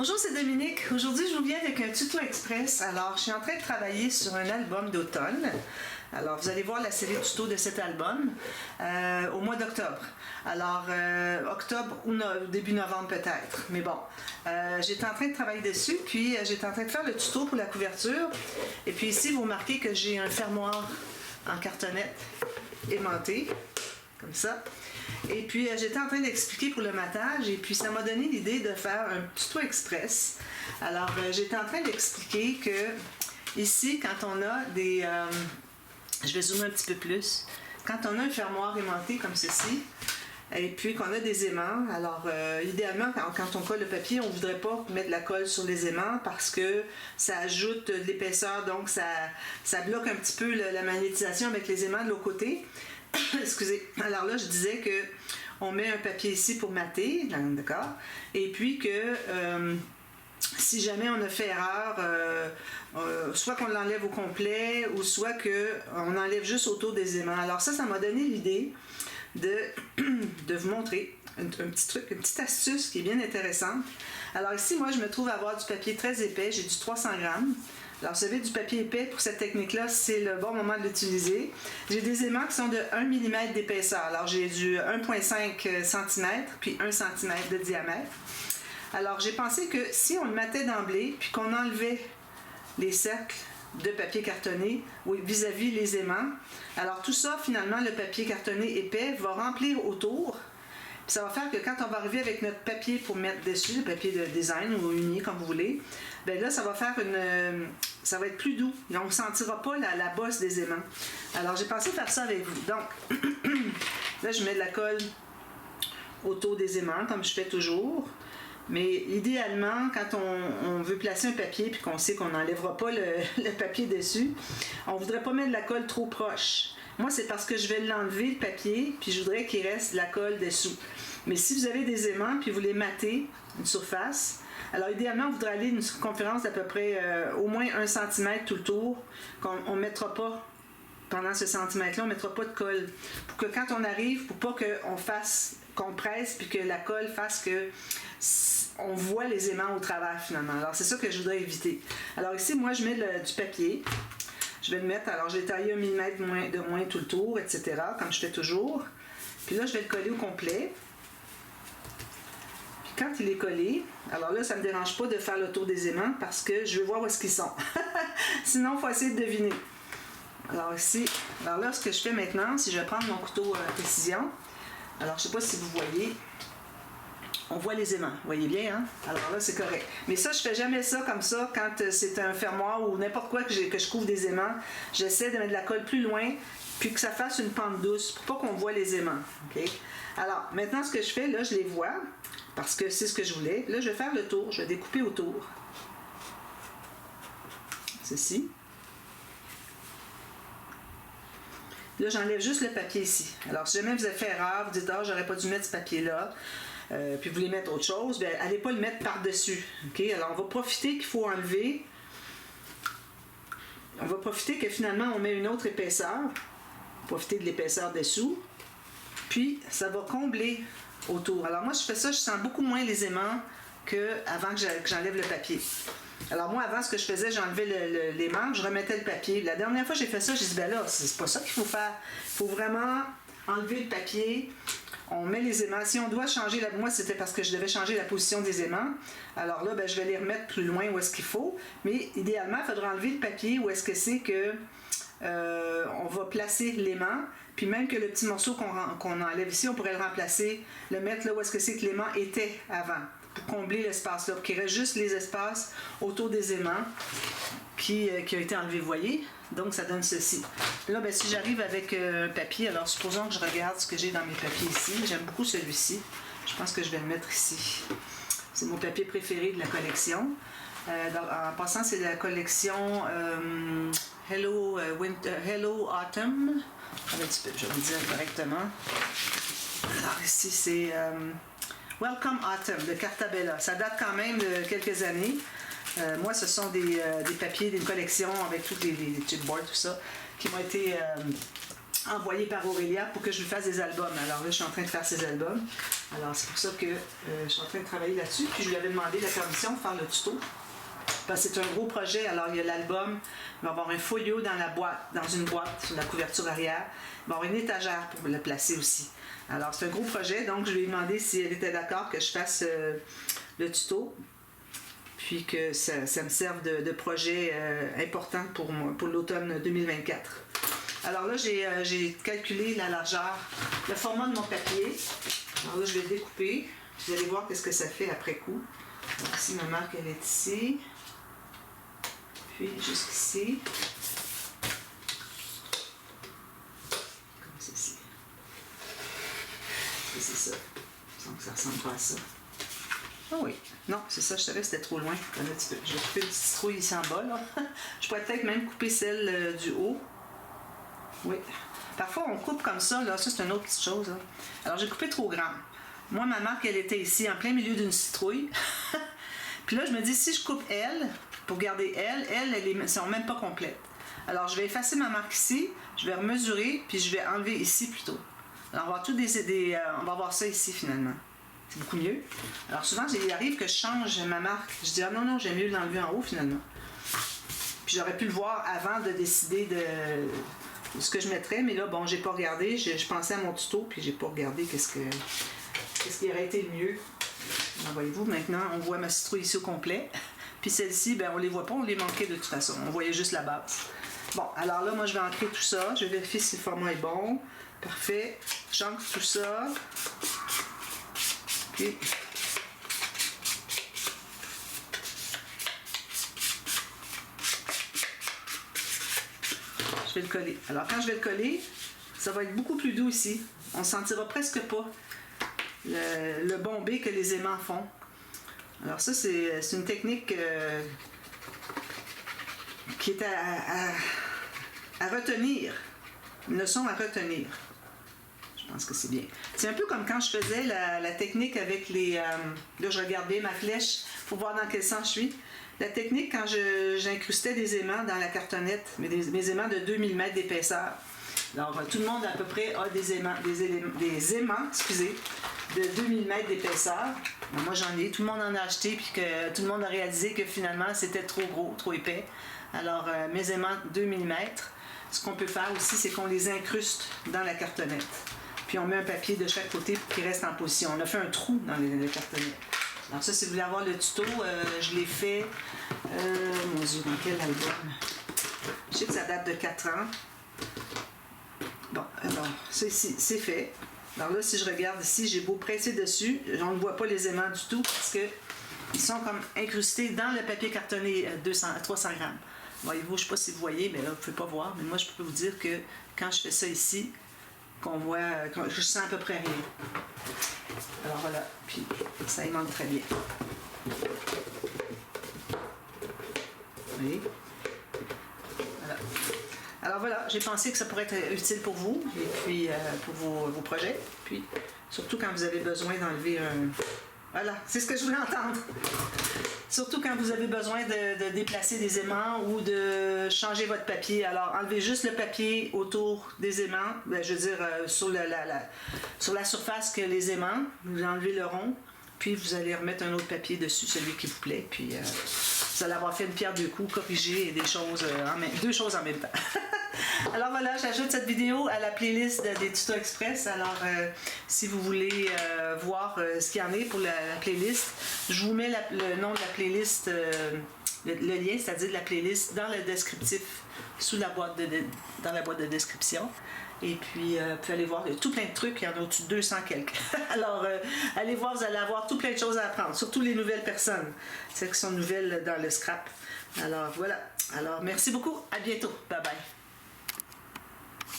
Bonjour, c'est Dominique. Aujourd'hui, je vous viens avec un tuto express. Alors, je suis en train de travailler sur un album d'automne. Alors, vous allez voir la série tuto de cet album au mois d'octobre. Alors, octobre ou début novembre peut-être. Mais bon, j'étais en train de travailler dessus, puis j'étais en train de faire le tuto pour la couverture. Et puis ici, vous remarquez que j'ai un fermoir en cartonnette aimanté, comme ça. Et puis, j'étais en train d'expliquer pour le matage et puis ça m'a donné l'idée de faire un tuto express. Alors, j'étais en train d'expliquer que ici, quand on a des... je vais zoomer un petit peu plus. Quand on a un fermoir aimanté comme ceci, et puis qu'on a des aimants, alors idéalement, quand on colle le papier, on ne voudrait pas mettre de la colle sur les aimants parce que ça ajoute de l'épaisseur, donc ça bloque un petit peu la magnétisation avec les aimants de l'autre côté. Excusez. Alors là, je disais que on met un papier ici pour mater, d'accord? Et puis que si jamais on a fait erreur, soit qu'on l'enlève au complet ou soit qu'on enlève juste autour des aimants. Alors ça m'a donné l'idée de vous montrer un petit truc, une petite astuce qui est bien intéressante. Alors ici, moi, je me trouve à avoir du papier très épais, j'ai du 300 grammes. Alors, vous savez, du papier épais, pour cette technique-là, c'est le bon moment de l'utiliser. J'ai des aimants qui sont de 1 mm d'épaisseur. Alors, j'ai du 1,5 cm, puis 1 cm de diamètre. Alors, j'ai pensé que si on le matait d'emblée, puis qu'on enlevait les cercles de papier cartonné vis-à-vis les aimants, alors tout ça, finalement, le papier cartonné épais va remplir autour. Puis ça va faire que quand on va arriver avec notre papier pour mettre dessus, le papier de design ou uni, comme vous voulez, bien là, ça va faire ça va être plus doux. Et on ne sentira pas la bosse des aimants. Alors, j'ai pensé faire ça avec vous. Donc, là, je mets de la colle autour des aimants, comme je fais toujours. Mais idéalement, quand on veut placer un papier puis qu'on sait qu'on n'enlèvera pas le papier dessus, on ne voudrait pas mettre de la colle trop proche. Moi, c'est parce que je vais l'enlever, le papier, puis je voudrais qu'il reste de la colle dessous. Mais si vous avez des aimants puis vous les matez, une surface, alors idéalement, vous voudrez aller une circonférence d'à peu près au moins 1 cm tout le tour, qu'on ne mettra pas, pendant ce centimètre-là, on ne mettra pas de colle. Pour que quand on arrive, pour pas qu'on presse puis que la colle fasse que on voit les aimants au travers finalement. Alors c'est ça que je voudrais éviter. Alors ici, moi, je mets du papier. Je vais le mettre, alors j'ai taillé 1 mm de moins tout le tour, etc., comme je fais toujours. Puis là, je vais le coller au complet. Puis quand il est collé, alors là, ça ne me dérange pas de faire le tour des aimants parce que je veux voir où est-ce qu'ils sont. Sinon, il faut essayer de deviner. Alors ici, alors là, ce que je fais maintenant, si je vais prendre mon couteau à précision, alors je ne sais pas si vous voyez, on voit les aimants, vous voyez bien, hein? Alors là, c'est correct. Mais ça, je fais jamais ça comme ça quand c'est un fermoir ou n'importe quoi que je couvre des aimants. J'essaie de mettre de la colle plus loin, puis que ça fasse une pente douce pour pas qu'on voit les aimants. Okay? Alors, maintenant, ce que je fais, là, je les vois, parce que c'est ce que je voulais. Là, je vais faire le tour, je vais découper autour. Ceci. Là, j'enlève juste le papier ici. Alors, si jamais vous avez fait erreur, vous dites « Ah, j'aurais pas dû mettre ce papier-là », puis vous voulez mettre autre chose, bien, allez pas le mettre par-dessus. Okay? Alors, on va profiter qu'il faut enlever. On va profiter que finalement, on met une autre épaisseur. Profiter de l'épaisseur dessous. Puis, ça va combler autour. Alors, moi, je fais ça, je sens beaucoup moins les aimants qu'avant que j'enlève le papier. Alors, moi, avant, ce que je faisais, j'enlevais les manches, je remettais le papier. La dernière fois que j'ai fait ça, j'ai dit, ben là, c'est pas ça qu'il faut faire. Il faut vraiment enlever le papier. On met les aimants. Si on doit changer, moi c'était parce que je devais changer la position des aimants. Alors là, ben, je vais les remettre plus loin où est-ce qu'il faut. Mais idéalement, il faudra enlever le papier où est-ce que c'est que on va placer l'aimant. Puis même que le petit morceau qu'on enlève ici, on pourrait le remplacer, le mettre là où est-ce que c'est que l'aimant était avant. Pour combler l'espace-là. Pour qu'il reste juste les espaces autour des aimants qui a été enlevé, vous voyez? Donc, ça donne ceci. Là, ben, si j'arrive avec un papier, alors supposons que je regarde ce que j'ai dans mes papiers ici. J'aime beaucoup celui-ci. Je pense que je vais le mettre ici. C'est mon papier préféré de la collection. En passant, c'est de la collection Hello Autumn. Je vais vous dire correctement. Alors, ici, c'est Welcome Autumn de Cartabella. Ça date quand même de quelques années. Moi, ce sont des papiers d'une collection avec tous les chipboards, tout ça, qui m'ont été envoyé par Aurélia pour que je lui fasse des albums. Alors là, je suis en train de faire ces albums. Alors c'est pour ça que je suis en train de travailler là-dessus. Puis je lui avais demandé la permission de faire le tuto. Parce que c'est un gros projet. Alors il y a l'album, il va y avoir un folio dans la boîte, dans une boîte sur la couverture arrière. Il va y avoir une étagère pour le placer aussi. Alors c'est un gros projet, donc je lui ai demandé si elle était d'accord que je fasse le tuto. Puis que ça me serve de projet important pour moi, pour l'automne 2024. Alors là, j'ai calculé la largeur, le format de mon papier. Alors là, je vais le découper. Vous allez voir qu'est-ce que ça fait après coup. Donc ici, ma marque, elle est ici. Puis jusqu'ici. Comme ceci. Et c'est ça. Donc ça ressemble pas à ça. Ah oui. Non, c'est ça, je savais que c'était trop loin. Un petit peu. Je vais couper une petite citrouille ici en bas. Là. Je pourrais peut-être même couper celle du haut. Oui. Parfois, on coupe comme ça. Là. Ça, c'est une autre petite chose. Là. Alors, j'ai coupé trop grand. Moi, ma marque, elle était ici, en plein milieu d'une citrouille. Puis là, je me dis, si je coupe elle, pour garder elles ne sont même pas complètes. Alors, je vais effacer ma marque ici. Je vais remesurer, puis je vais enlever ici plutôt. Alors, on va avoir on va avoir ça ici, finalement. C'est beaucoup mieux. Alors, souvent, il arrive que je change ma marque. Je dis, ah non, j'aime mieux l'enlever en haut, finalement. Puis j'aurais pu le voir avant de décider de ce que je mettrais, mais là, bon, j'ai pas regardé. Je pensais à mon tuto, puis j'ai pas regardé qu'est-ce qui aurait été le mieux. Alors, voyez-vous, maintenant, on voit ma citrouille ici au complet. Puis celle-ci, ben, on les voit pas, on les manquait de toute façon. On voyait juste la base. Bon, alors là, moi, je vais ancrer tout ça. Je vais vérifier si le format est bon. Parfait. J'ancre tout ça. Puis, je vais le coller. Alors, quand je vais le coller, ça va être beaucoup plus doux ici. On ne sentira presque pas le bombé que les aimants font. Alors ça, c'est une technique qui est à retenir. Une leçon à retenir. Je pense que c'est bien. C'est un peu comme quand je faisais la technique avec les... là, je regarde bien ma flèche pour voir dans quel sens je suis. La technique, quand j'incrustais des aimants dans la cartonnette, mes aimants de 2000 mètres d'épaisseur. Alors, tout le monde à peu près a des aimants, excusez, de 2000 mètres d'épaisseur. Moi, j'en ai. Tout le monde en a acheté, puis que tout le monde a réalisé que finalement, c'était trop gros, trop épais. Alors, mes aimants 2000 mètres, ce qu'on peut faire aussi, c'est qu'on les incruste dans la cartonnette. Puis, on met un papier de chaque côté pour qu'il reste en position. On a fait un trou dans les cartonnettes. Alors ça, si vous voulez avoir le tuto, je l'ai fait, mon Dieu, dans quel album? Je sais que ça date de 4 ans. Bon, alors, ça ici, c'est fait. Alors là, si je regarde ici, j'ai beau presser dessus, on ne voit pas les aimants du tout parce qu'ils sont comme incrustés dans le papier cartonné 300 grammes. Voyez-vous, je ne sais pas si vous voyez, mais là, vous ne pouvez pas voir, mais moi, je peux vous dire que quand je fais ça ici, je sens à peu près rien. Alors voilà, puis ça aimante très bien. Oui. Voilà. Alors voilà, j'ai pensé que ça pourrait être utile pour vous, et puis pour vos projets, puis surtout quand vous avez besoin d'enlever un... Voilà, c'est ce que je voulais entendre. Surtout quand vous avez besoin de déplacer des aimants ou de changer votre papier. Alors, enlevez juste le papier autour des aimants, je veux dire sur la surface que les aimants, vous enlevez le rond, puis vous allez remettre un autre papier dessus, celui qui vous plaît, puis vous allez avoir fait une pierre deux coups, corriger des choses, deux choses en même temps. Alors voilà, j'ajoute cette vidéo à la playlist des tutos express. Alors, si vous voulez voir ce qu'il y en a pour la playlist, je vous mets le nom de la playlist, le lien, c'est-à-dire de la playlist, dans le descriptif, dans la boîte de description. Et puis, vous pouvez aller voir, il y a tout plein de trucs, il y en a au-dessus de 200 quelques. Alors, allez voir, vous allez avoir tout plein de choses à apprendre, surtout les nouvelles personnes, celles qui sont nouvelles dans le scrap. Alors, voilà. Alors, merci beaucoup, à bientôt. Bye bye.